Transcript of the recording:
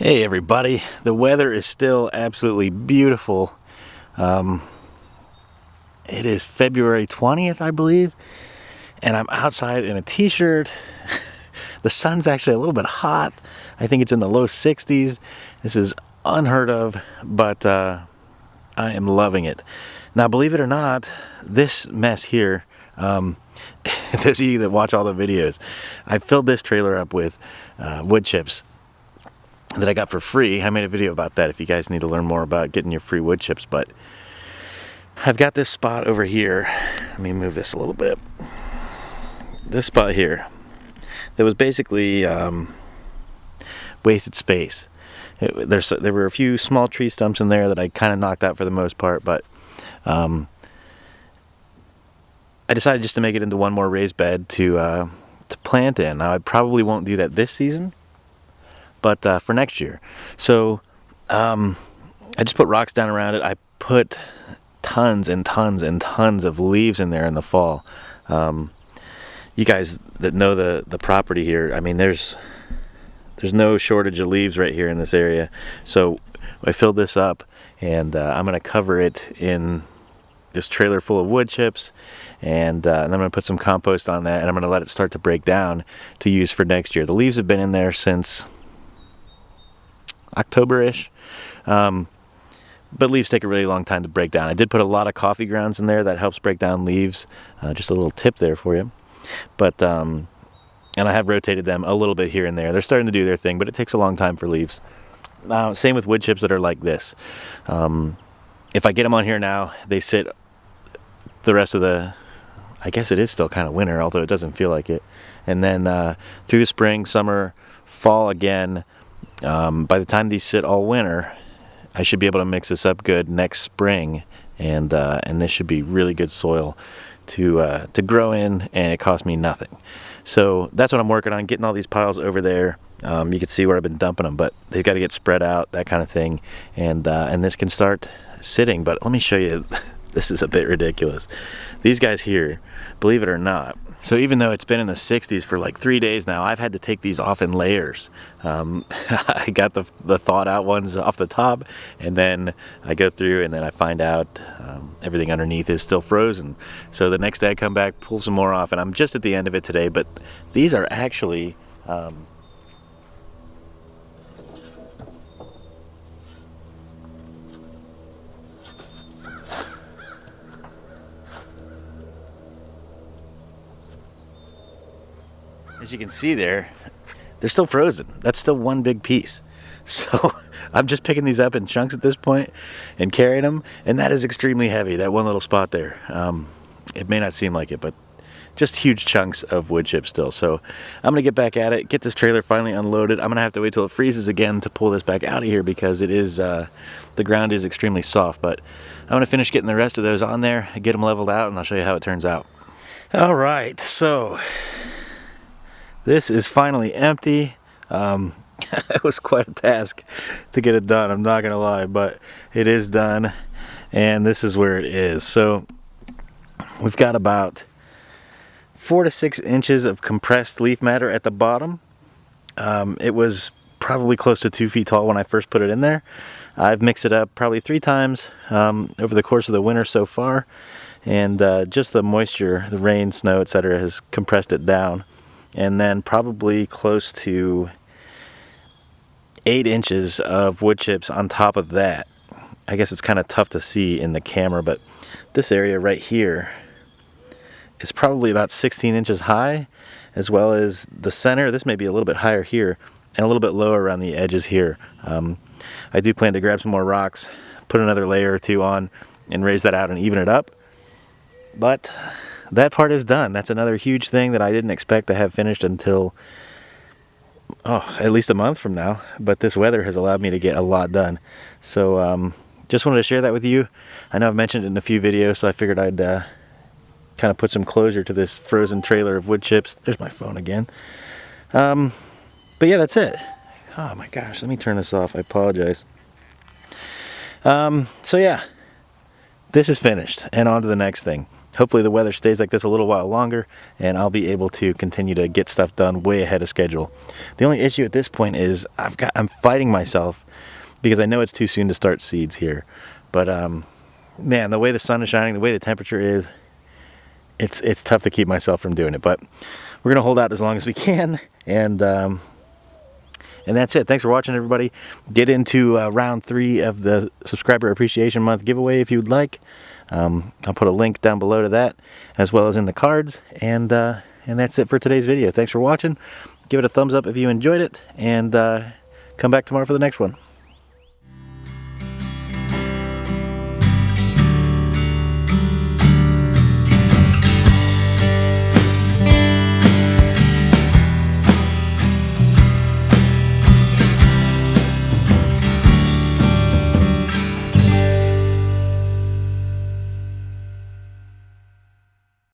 Hey everybody, the weather is still absolutely beautiful. It is February 20th, I believe, and I'm outside in a t-shirt. The sun's actually a little bit hot. I think it's in the low 60s. This is unheard of, but I am loving it. Now, believe it or not, this mess here, those of you that watch all the videos, I filled this trailer up with wood chips that I got for free. I made a video about that if you guys need to learn more about getting your free wood chips. But I've got this spot over here. Let me move this a little bit. This spot here, that was basically wasted space. There were a few small tree stumps in there that I kind of knocked out for the most part, but I decided just to make it into one more raised bed to plant in. Now I probably won't do that this season, but for next year. So I just put rocks down around it. I put tons and tons and tons of leaves in there in the fall. You guys that know the property here, I mean, there's no shortage of leaves right here in this area. So I filled this up, and I'm going to cover it in this trailer full of wood chips, and I'm going to put some compost on that, and I'm going to let it start to break down to use for next year. The leaves have been in there since October-ish, but leaves take a really long time to break down. I did put a lot of coffee grounds in there. That helps break down leaves. Just a little tip there for you. But and I have rotated them a little bit here and there. They're starting to do their thing, but it takes a long time for leaves. Same with wood chips that are like this. If I get them on here now, they sit the rest of the, I guess it is still kind of winter, although it doesn't feel like it. And then through the spring, summer, fall again. By the time these sit all winter, I should be able to mix this up good next spring, and this should be really good soil to grow in, and it cost me nothing. So that's what I'm working on, getting all these piles over there. You can see where I've been dumping them, but they've got to get spread out, that kind of thing, and this can start sitting. But let me show you. This is a bit ridiculous. These guys here, believe it or not, so even though it's been in the 60s for like 3 days now, I've had to take these off in layers. I got the thawed out ones off the top, and then I go through and then I find out everything underneath is still frozen. So the next day I come back, pull some more off, and I'm just at the end of it today, but these are actually as you can see there, they're still frozen. That's still one big piece. So I'm just picking these up in chunks at this point and carrying them, and that is extremely heavy, that one little spot there. It may not seem like it, but just huge chunks of wood chips still. So I'm going to get back at it, get this trailer finally unloaded. I'm going to have to wait till it freezes again to pull this back out of here because it is, the ground is extremely soft. But I'm going to finish getting the rest of those on there, get them leveled out, and I'll show you how it turns out. All right, so this is finally empty. It was quite a task to get it done, I'm not gonna lie, but it is done, and this is where it is. So we've got about 4 to 6 inches of compressed leaf matter at the bottom. It was probably close to 2 feet tall when I first put it in there. I've mixed it up probably 3 times over the course of the winter so far, and just the moisture, the rain, snow, etc. has compressed it down. And then probably close to 8 inches of wood chips on top of that. I guess it's kind of tough to see in the camera, but this area right here is probably about 16 inches high, as well as the center. This may be a little bit higher here, and a little bit lower around the edges here. I do plan to grab some more rocks, put another layer or 2 on, and raise that out and even it up. But that part is done. That's another huge thing that I didn't expect to have finished until, at least a month from now. But this weather has allowed me to get a lot done. So just wanted to share that with you. I know I've mentioned it in a few videos, so I figured I'd kind of put some closure to this frozen trailer of wood chips. There's my phone again. But yeah, that's it. Oh my gosh, let me turn this off. I apologize. So yeah, this is finished, and on to the next thing. hopefully the weather stays like this a little while longer, and I'll be able to continue to get stuff done way ahead of schedule. The only issue at this point is I'm fighting myself because I know it's too soon to start seeds here. But man, the way the sun is shining, the way the temperature is, it's tough to keep myself from doing it. But we're gonna hold out as long as we can, and that's it. Thanks for watching, everybody. Get into round 3 of the Subscriber Appreciation Month giveaway if you'd like. I'll put a link down below to that, as well as in the cards. And that's it for today's video. Thanks for watching. Give it a thumbs up if you enjoyed it, and come back tomorrow for the next one.